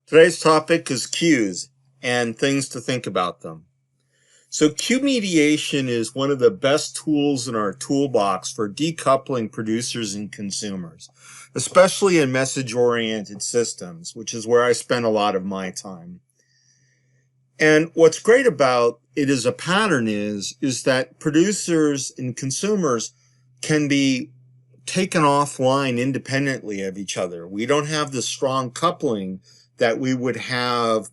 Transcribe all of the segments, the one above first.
Today's topic is queues and things to think about them. So queue mediation is one of the best tools in our toolbox for decoupling producers and consumers, especially in message-oriented systems, which is where I spend a lot of my time. And what's great about it as a pattern is that producers and consumers can be taken offline independently of each other. We don't have the strong coupling that we would have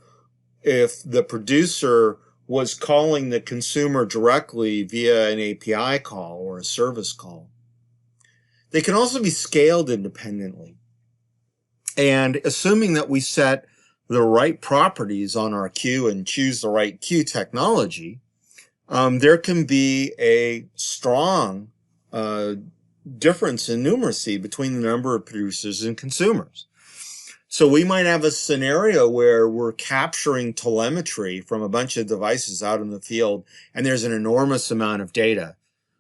if the producer was calling the consumer directly via an API call or a service call. They can also be scaled independently. And assuming that we set the right properties on our queue and choose the right queue technology, there can be a strong difference in numeracy between the number of producers and consumers. So we might have a scenario where we're capturing telemetry from a bunch of devices out in the field, and there's an enormous amount of data.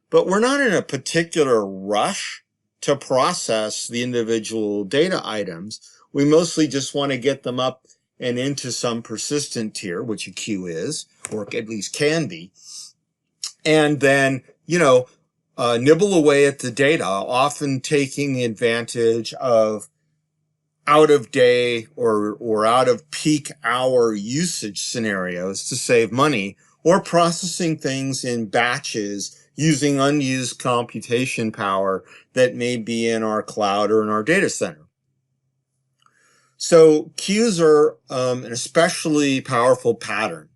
But we're not in a particular rush to process the individual data items. We mostly just want to get them up and into some persistent tier, which a queue is, or at least can be. And then, nibble away at the data, often taking advantage of out of day or out of peak hour usage scenarios to save money, or processing things in batches using unused computation power that may be in our cloud or in our data center. So queues are an especially powerful pattern,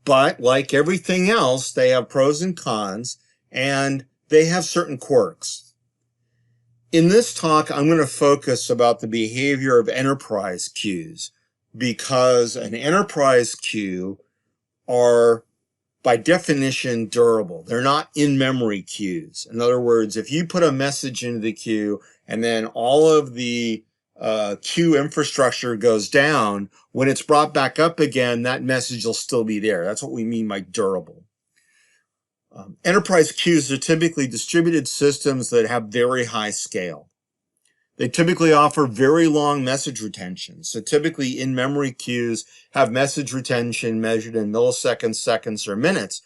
but like everything else, they have pros and cons, and they have certain quirks. In this talk, I'm going to focus about the behavior of enterprise queues, because an enterprise queue are by definition durable. They're not in-memory queues. In other words, if you put a message into the queue and then all of the queue infrastructure goes down, when it's brought back up again, that message will still be there. That's what we mean by durable. Enterprise queues are typically distributed systems that have very high scale. They typically offer very long message retention. So typically in-memory queues have message retention measured in milliseconds, seconds, or minutes.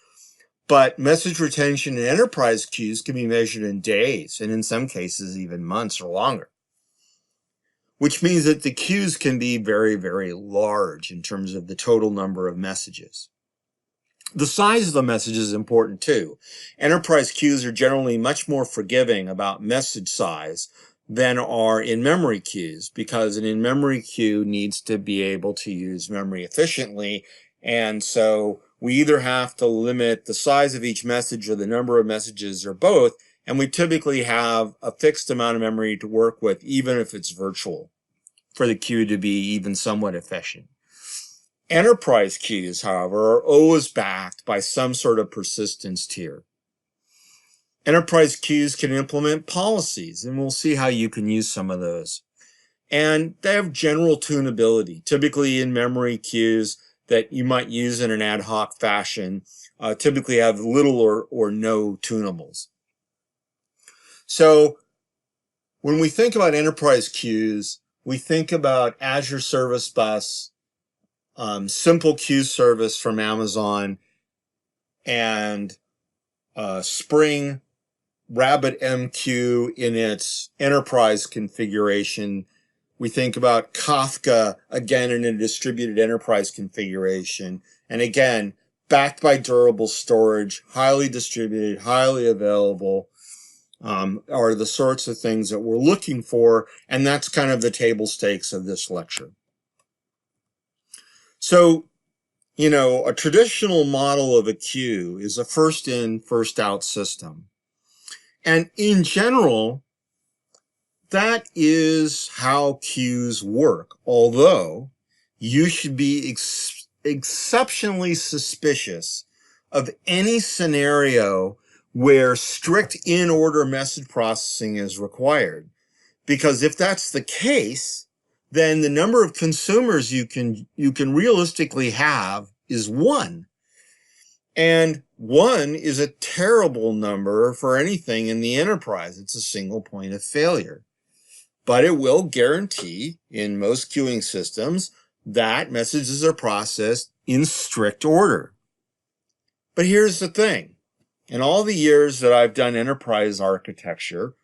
But message retention in enterprise queues can be measured in days, and in some cases even months or longer. Which means that the queues can be very, very large in terms of the total number of messages. The size of the message is important too. Enterprise queues are generally much more forgiving about message size than are in-memory queues, because an in-memory queue needs to be able to use memory efficiently. And so we either have to limit the size of each message or the number of messages or both, and we typically have a fixed amount of memory to work with, even if it's virtual, for the queue to be even somewhat efficient. Enterprise queues, however, are always backed by some sort of persistence tier. Enterprise queues can implement policies, and we'll see how you can use some of those. And they have general tunability. Typically in-memory queues that you might use in an ad hoc fashion typically have little or no tunables. So when we think about enterprise queues, we think about Azure Service Bus, Simple Queue Service from Amazon, and Spring RabbitMQ in its enterprise configuration. We think about Kafka, again, in a distributed enterprise configuration. And again, backed by durable storage, highly distributed, highly available, are the sorts of things that we're looking for. And that's kind of the table stakes of this lecture. So, a traditional model of a queue is a first in, first out system. And in general, that is how queues work, although you should be exceptionally suspicious of any scenario where strict in-order message processing is required. Because if that's the case, then the number of consumers you can realistically have is 1. And 1 is a terrible number for anything in the enterprise. It's a single point of failure. But it will guarantee, in most queuing systems, that messages are processed in strict order. But here's the thing. In all the years that I've done enterprise architecture,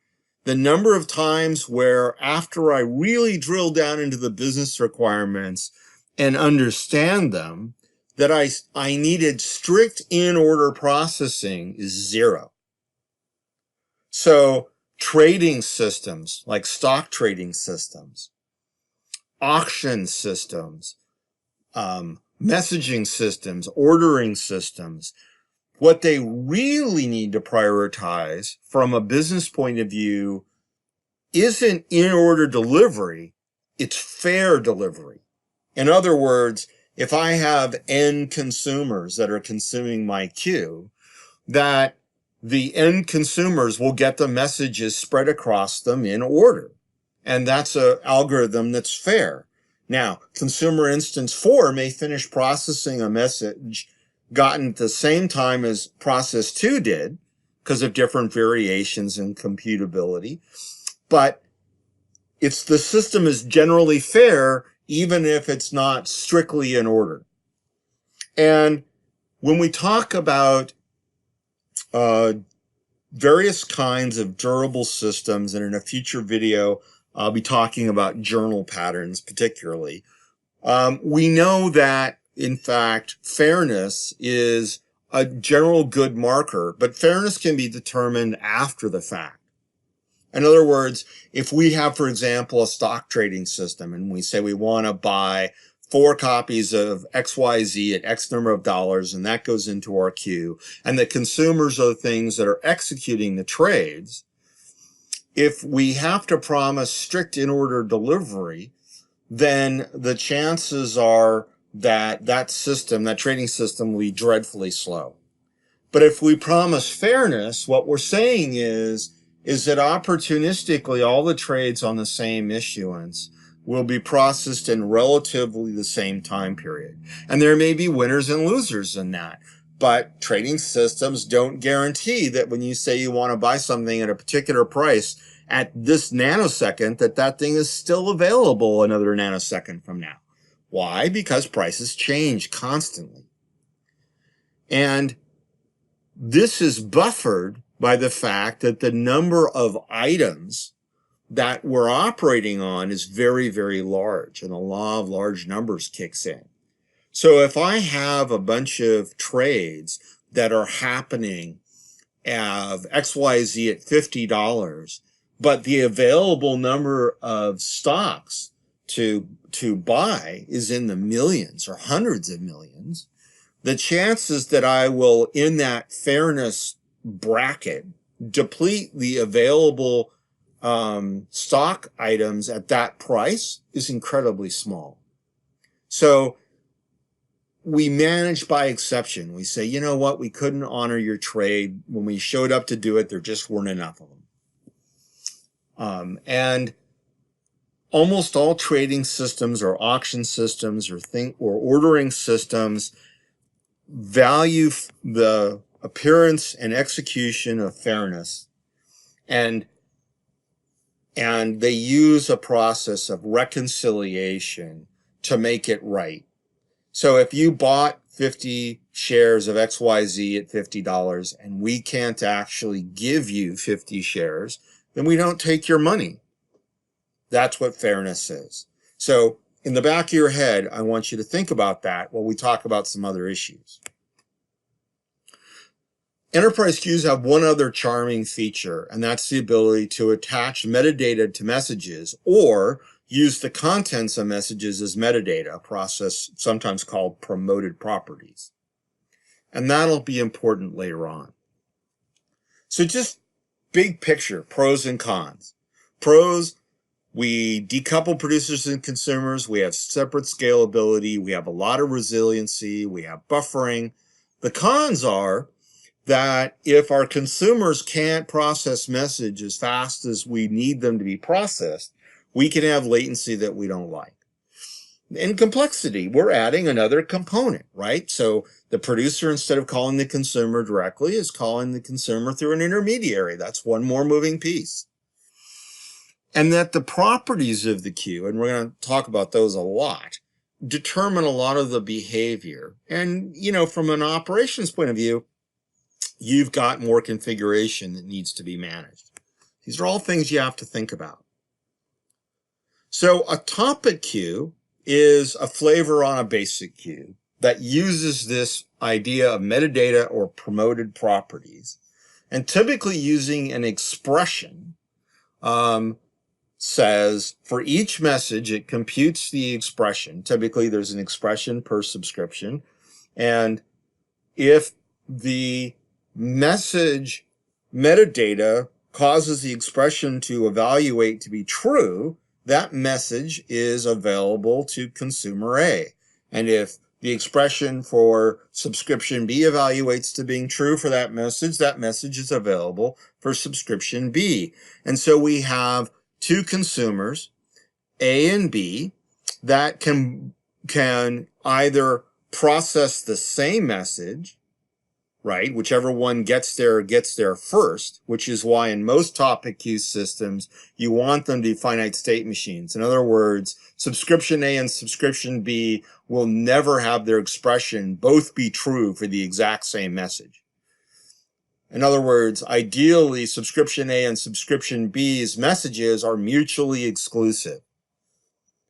the number of times where after I really drill down into the business requirements and understand them, that I needed strict in-order processing is zero. So trading systems, like stock trading systems, auction systems, messaging systems, ordering systems, what they really need to prioritize from a business point of view isn't in-order delivery, it's fair delivery. In other words, if I have end consumers that are consuming my queue, that the end consumers will get the messages spread across them in order. And that's an algorithm that's fair. Now, consumer instance 4 may finish processing a message gotten at the same time as process 2 did because of different variations in computability. But the system is generally fair, even if it's not strictly in order. And when we talk about various kinds of durable systems, and in a future video, I'll be talking about journal patterns particularly, we know that, in fact, fairness is a general good marker, but fairness can be determined after the fact. In other words, if we have, for example, a stock trading system and we say we want to buy 4 copies of XYZ at X number of dollars, and that goes into our queue, and the consumers are the things that are executing the trades, if we have to promise strict in-order delivery, then the chances are that that trading system will be dreadfully slow. But if we promise fairness, what we're saying is that opportunistically all the trades on the same issuance will be processed in relatively the same time period. And there may be winners and losers in that. But trading systems don't guarantee that when you say you want to buy something at a particular price at this nanosecond, that thing is still available another nanosecond from now. Why? Because prices change constantly. And this is buffered by the fact that the number of items that we're operating on is very, very large, and the law of large numbers kicks in. So if I have a bunch of trades that are happening of XYZ at $50, but the available number of stocks to buy is in the millions or hundreds of millions, the chances that I will, in that fairness bracket, deplete the available stock items at that price is incredibly small. So we manage by exception. We say, you know what, we couldn't honor your trade. When we showed up to do it, there just weren't enough of them. And almost all trading systems or auction systems or ordering systems value the appearance and execution of fairness, and they use a process of reconciliation to make it right. So if you bought 50 shares of XYZ at $50 and we can't actually give you 50 shares, then we don't take your money. That's what fairness is. So in the back of your head, I want you to think about that while we talk about some other issues. Enterprise queues have one other charming feature, and that's the ability to attach metadata to messages or use the contents of messages as metadata, a process sometimes called promoted properties. And that'll be important later on. So just big picture, pros and cons. Pros, we decouple producers and consumers. We have separate scalability. We have a lot of resiliency. We have buffering. The cons are that if our consumers can't process message as fast as we need them to be processed, we can have latency that we don't like. And complexity, we're adding another component, right? So the producer, instead of calling the consumer directly, is calling the consumer through an intermediary. That's one more moving piece. And that the properties of the queue, and we're going to talk about those a lot, determine a lot of the behavior. And, from an operations point of view, you've got more configuration that needs to be managed. These are all things you have to think about. So a topic queue is a flavor on a basic queue that uses this idea of metadata or promoted properties, and typically using an expression, says for each message, it computes the expression. Typically there's an expression per subscription. And if the message metadata causes the expression to evaluate to be true, that message is available to consumer A. And if the expression for subscription B evaluates to being true for that message is available for subscription B. And so we have two consumers, A and B, that can either process the same message, right? Whichever one gets there first, which is why in most topic queue systems, you want them to be finite state machines. In other words, subscription A and subscription B will never have their expression both be true for the exact same message. In other words, ideally, subscription A and subscription B's messages are mutually exclusive.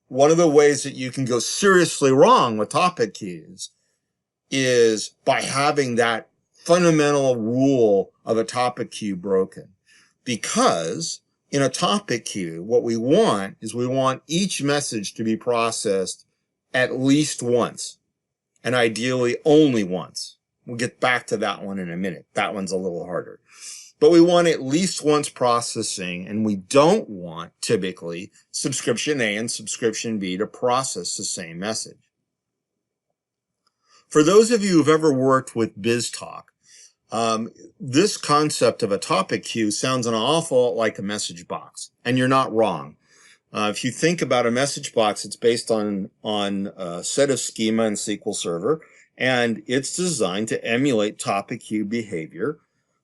One of the ways that you can go seriously wrong with topic queues is by having that fundamental rule of a topic queue broken. Because in a topic queue, what we want is we want each message to be processed at least once, and ideally only once. We'll get back to that one in a minute. That one's a little harder. But we want at least once processing, and we don't want, typically, subscription A and subscription B to process the same message. For those of you who've ever worked with BizTalk, this concept of a topic queue sounds an awful lot like a message box, and you're not wrong. If you think about a message box, it's based on a set of schema in SQL Server, and it's designed to emulate topic queue behavior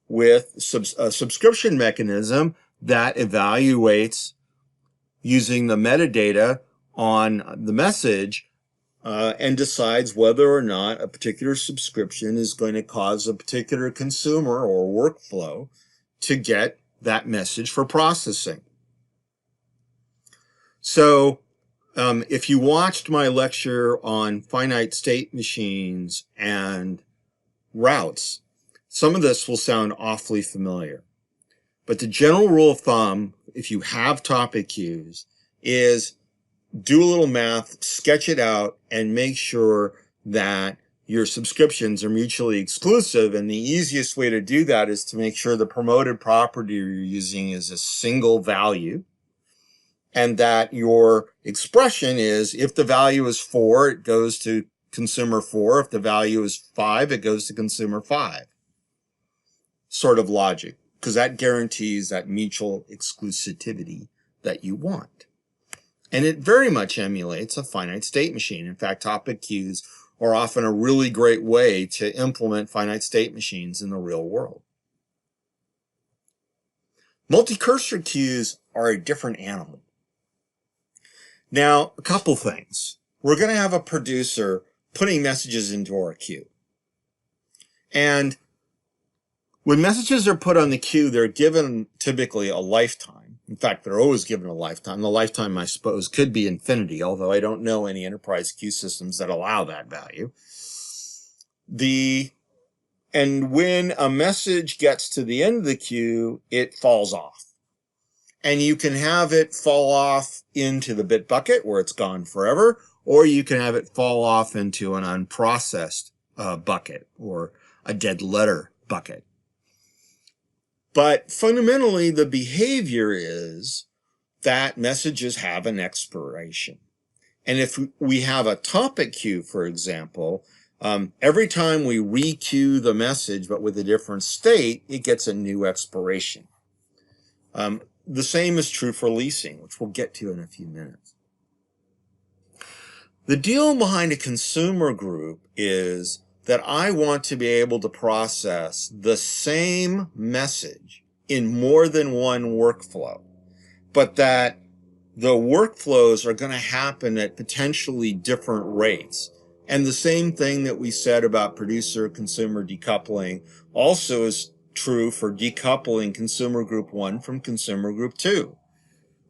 with a subscription mechanism that evaluates using the metadata on the message and decides whether or not a particular subscription is going to cause a particular consumer or workflow to get that message for processing. So if you watched my lecture on finite state machines and routes, some of this will sound awfully familiar. But the general rule of thumb, if you have topic queues, is do a little math, sketch it out, and make sure that your subscriptions are mutually exclusive. And the easiest way to do that is to make sure the promoted property you're using is a single value, and that your expression is, if the value is 4, it goes to consumer 4. If the value is 5, it goes to consumer 5. Sort of logic, because that guarantees that mutual exclusivity that you want. And it very much emulates a finite state machine. In fact, topic queues are often a really great way to implement finite state machines in the real world. Multi-cursor queues are a different animal. Now, a couple things. We're going to have a producer putting messages into our queue. And when messages are put on the queue, they're given typically a lifetime. In fact, they're always given a lifetime. The lifetime, I suppose, could be infinity, although I don't know any enterprise queue systems that allow that value. And when a message gets to the end of the queue, it falls off. And you can have it fall off into the bit bucket where it's gone forever, or you can have it fall off into an unprocessed bucket or a dead letter bucket. But fundamentally, the behavior is that messages have an expiration. And if we have a topic queue, for example, every time we re-queue the message, but with a different state, it gets a new expiration. The same is true for leasing, which we'll get to in a few minutes. The deal behind a consumer group is that I want to be able to process the same message in more than one workflow, but that the workflows are going to happen at potentially different rates. And the same thing that we said about producer-consumer decoupling also is true for decoupling consumer group 1 from consumer group 2,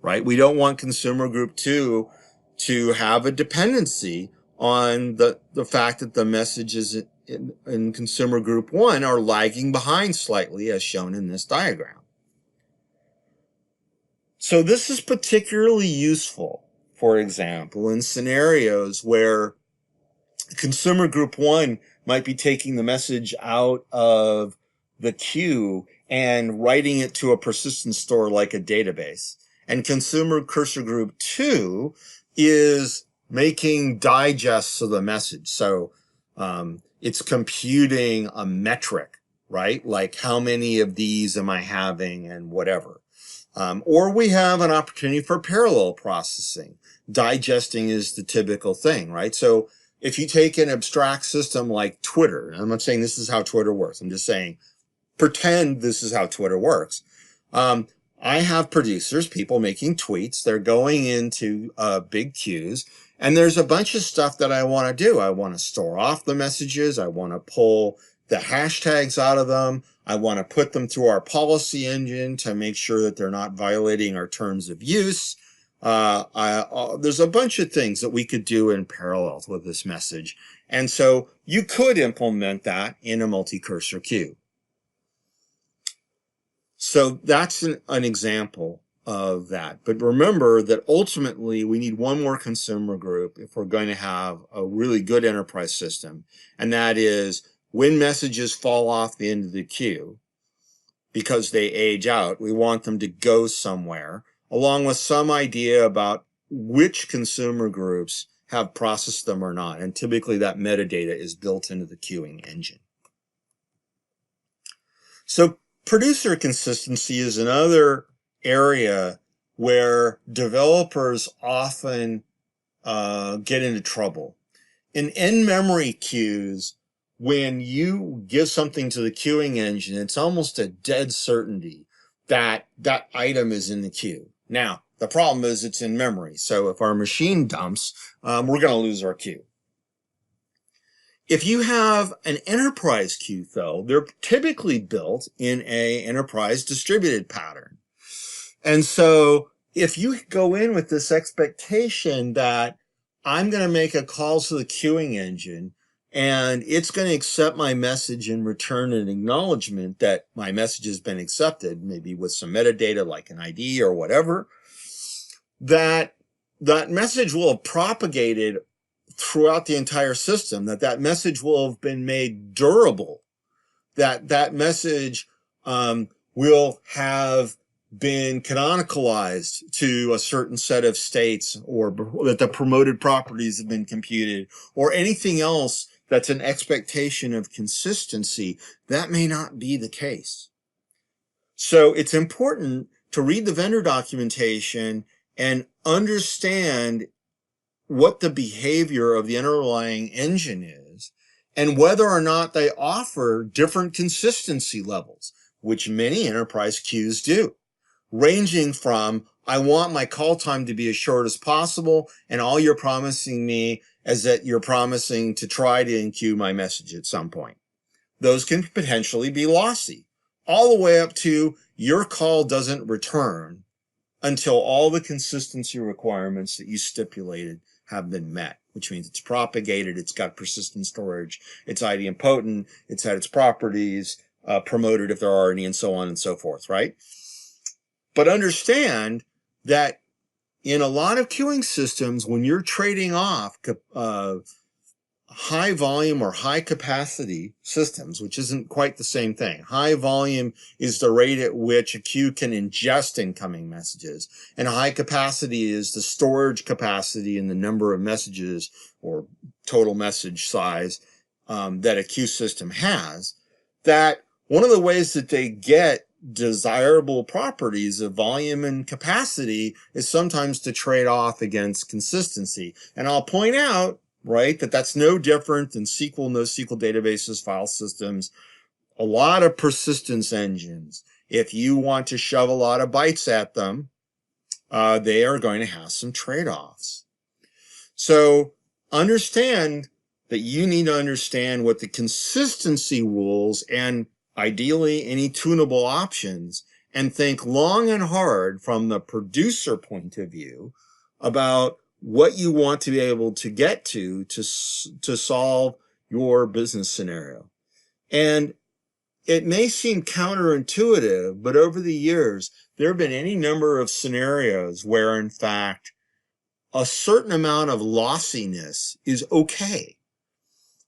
right? We don't want consumer group 2 to have a dependency on the fact that the messages in consumer group 1 are lagging behind slightly, as shown in this diagram. So this is particularly useful, for example, in scenarios where consumer group 1 might be taking the message out of the queue and writing it to a persistent store like a database. And consumer cursor group 2 is making digests of the message. So it's computing a metric, right? Like how many of these am I having and whatever. Or we have an opportunity for parallel processing. Digesting is the typical thing, right? So if you take an abstract system like Twitter, I'm not saying this is how Twitter works. I'm just saying, pretend this is how Twitter works. I have producers, people making tweets. They're going into big queues, and there's a bunch of stuff that I want to do. I want to store off the messages. I want to pull the hashtags out of them. I want to put them through our policy engine to make sure that they're not violating our terms of use. There's a bunch of things that we could do in parallel with this message. And so you could implement that in a multi-cursor queue. So that's an example of that. But remember that ultimately we need one more consumer group if we're going to have a really good enterprise system. And that is when messages fall off the end of the queue because they age out, we want them to go somewhere, along with some idea about which consumer groups have processed them or not. And typically that metadata is built into the queuing engine. So producer consistency is another area where developers often get into trouble. In in-memory queues, when you give something to the queuing engine, it's almost a dead certainty that that item is in the queue. Now, the problem is it's in memory. So if our machine dumps, we're going to lose our queue. If you have an enterprise queue, though, they're typically built in an enterprise distributed pattern. And so if you go in with this expectation that I'm going to make a call to the queuing engine and it's going to accept my message and return an acknowledgement that my message has been accepted, maybe with some metadata like an ID or whatever, that message will have propagated throughout the entire system, that message will have been made durable, that message will have been canonicalized to a certain set of states, or that the promoted properties have been computed, or anything else that's an expectation of consistency. That may not be the case. So it's important to read the vendor documentation and understand what the behavior of the underlying engine is, and whether or not they offer different consistency levels, which many enterprise queues do, ranging from, I want my call time to be as short as possible, and all you're promising me is that you're promising to try to enqueue my message at some point. Those can potentially be lossy, all the way up to your call doesn't return until all the consistency requirements that you stipulated have been met, which means it's propagated, it's got persistent storage, it's idempotent, it's had its properties promoted if there are any, and so on and so forth, right? But understand that in a lot of queuing systems, when you're trading off high volume or high capacity systems, which isn't quite the same thing. High volume is the rate at which a queue can ingest incoming messages, and high capacity is the storage capacity and the number of messages or total message size that a queue system has. That one of the ways that they get desirable properties of volume and capacity is sometimes to trade off against consistency. And I'll point out, right, that's no different than SQL, NoSQL databases, file systems, a lot of persistence engines. If you want to shove a lot of bytes at them, they are going to have some trade-offs. So understand that you need to understand what the consistency rules and ideally any tunable options, and think long and hard from the producer point of view about what you want to be able to get to solve your business scenario. And it may seem counterintuitive, but over the years, there have been any number of scenarios where, in fact, a certain amount of lossiness is okay.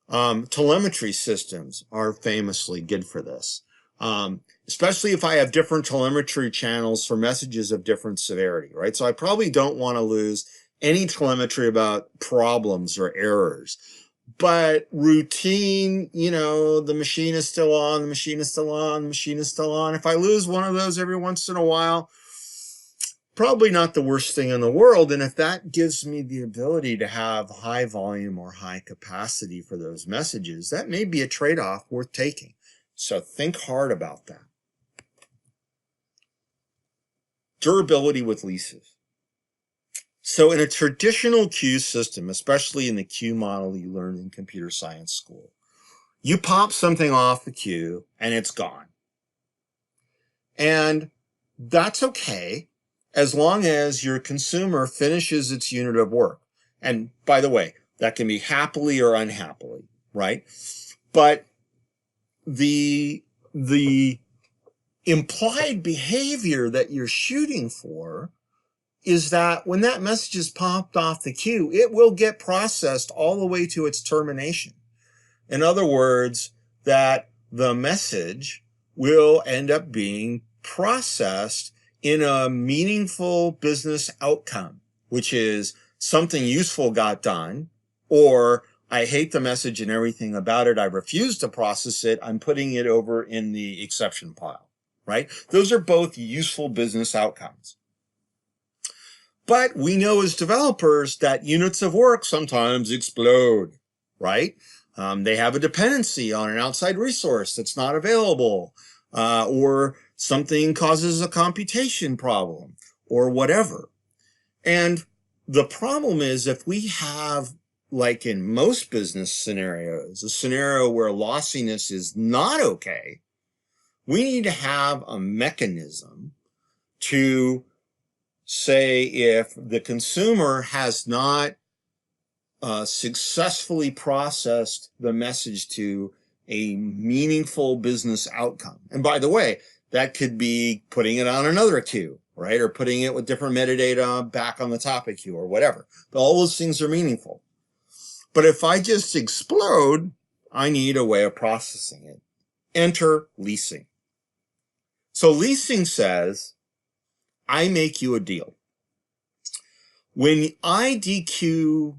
Telemetry systems are famously good for this, especially if I have different telemetry channels for messages of different severity, right? So I probably don't want to lose any telemetry about problems or errors. But routine, the machine is still on, the machine is still on, the machine is still on. If I lose one of those every once in a while, probably not the worst thing in the world. And if that gives me the ability to have high volume or high capacity for those messages, that may be a trade-off worth taking. So think hard about that. Durability with leases. So in a traditional queue system, especially in the queue model you learned in computer science school, you pop something off the queue and it's gone. And that's okay as long as your consumer finishes its unit of work. And by the way, that can be happily or unhappily, right? But the implied behavior that you're shooting for is that when that message is popped off the queue, it will get processed all the way to its termination. In other words, that the message will end up being processed in a meaningful business outcome, which is something useful got done, or I hate the message and everything about it, I refuse to process it, I'm putting it over in the exception pile, right? Those are both useful business outcomes. But we know as developers that units of work sometimes explode, right? They have a dependency on an outside resource that's not available, or something causes a computation problem, or whatever. And the problem is if we have, like in most business scenarios, a scenario where lossiness is not okay, we need to have a mechanism to say if the consumer has not successfully processed the message to a meaningful business outcome. And by the way, that could be putting it on another queue, right? Or putting it with different metadata back on the topic queue or whatever. But all those things are meaningful. But if I just explode, I need a way of processing it. Enter leasing. So leasing says, I make you a deal. When I dequeue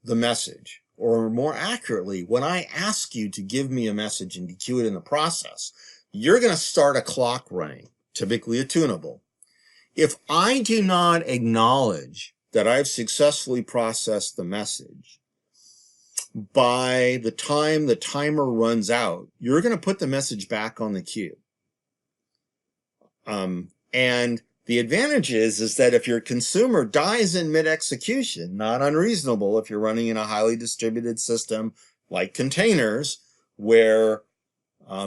the message, or more accurately, when I ask you to give me a message and dequeue it in the process, you're going to start a clock running, typically a tunable. If I do not acknowledge that I've successfully processed the message, by the time the timer runs out, you're going to put the message back on the queue. And the advantage is that if your consumer dies in mid-execution, not unreasonable if you're running in a highly distributed system like containers, where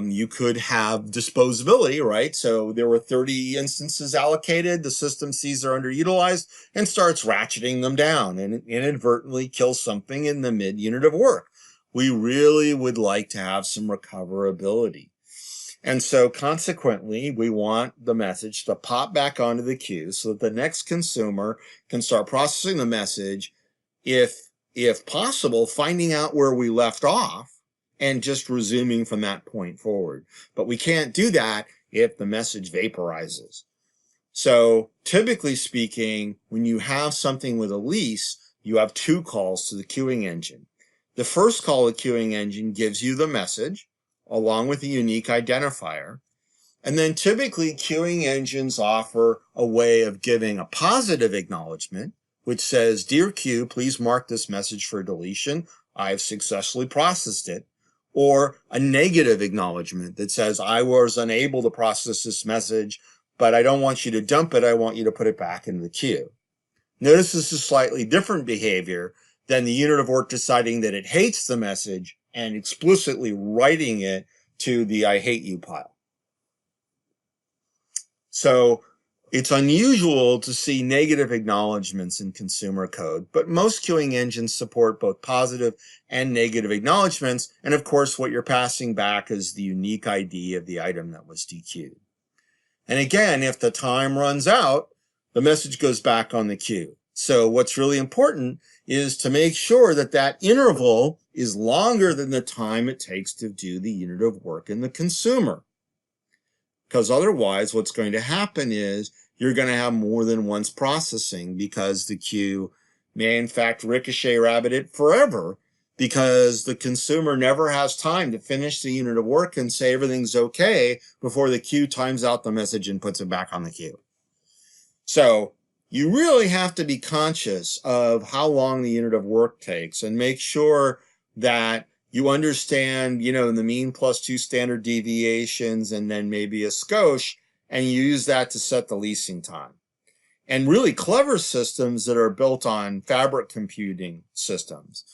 you could have disposability, right? So there were 30 instances allocated, the system sees they're underutilized and starts ratcheting them down and inadvertently kills something in the mid-unit of work. We really would like to have some recoverability. And so consequently, we want the message to pop back onto the queue so that the next consumer can start processing the message, if possible, finding out where we left off and just resuming from that point forward. But we can't do that if the message vaporizes. So typically speaking, when you have something with a lease, you have two calls to the queuing engine. The first call to the queuing engine gives you the message along with a unique identifier. And then typically queuing engines offer a way of giving a positive acknowledgement, which says, "Dear queue, please mark this message for deletion. I've successfully processed it." Or a negative acknowledgement that says, "I was unable to process this message. but I don't want you to dump it. I want you to put it back into the queue. Notice this is slightly different behavior than the unit of work deciding that it hates the message and explicitly writing it to the I hate you pile. So it's unusual to see negative acknowledgments in consumer code, but most queuing engines support both positive and negative acknowledgments. And of course, what you're passing back is the unique ID of the item that was dequeued. And again, if the time runs out, the message goes back on the queue. So what's really important is to make sure that that interval is longer than the time it takes to do the unit of work in the consumer. Because otherwise, what's going to happen is you're going to have more than once processing, because the queue may in fact ricochet rabbit it forever, because the consumer never has time to finish the unit of work and say everything's okay before the queue times out the message and puts it back on the queue. So you really have to be conscious of how long the unit of work takes and make sure that you understand, the mean plus 2 standard deviations and then maybe a skosh, and you use that to set the leasing time. And really clever systems that are built on fabric computing systems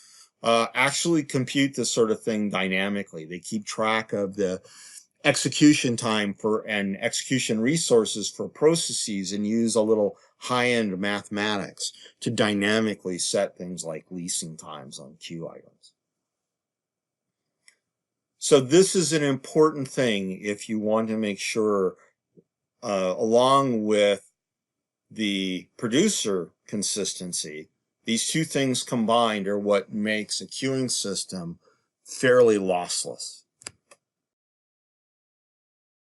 actually compute this sort of thing dynamically. They keep track of the execution time and execution resources for processes and use a little high-end mathematics to dynamically set things like leasing times on queue items. So this is an important thing if you want to make sure, along with the producer consistency, these two things combined are what makes a queuing system fairly lossless.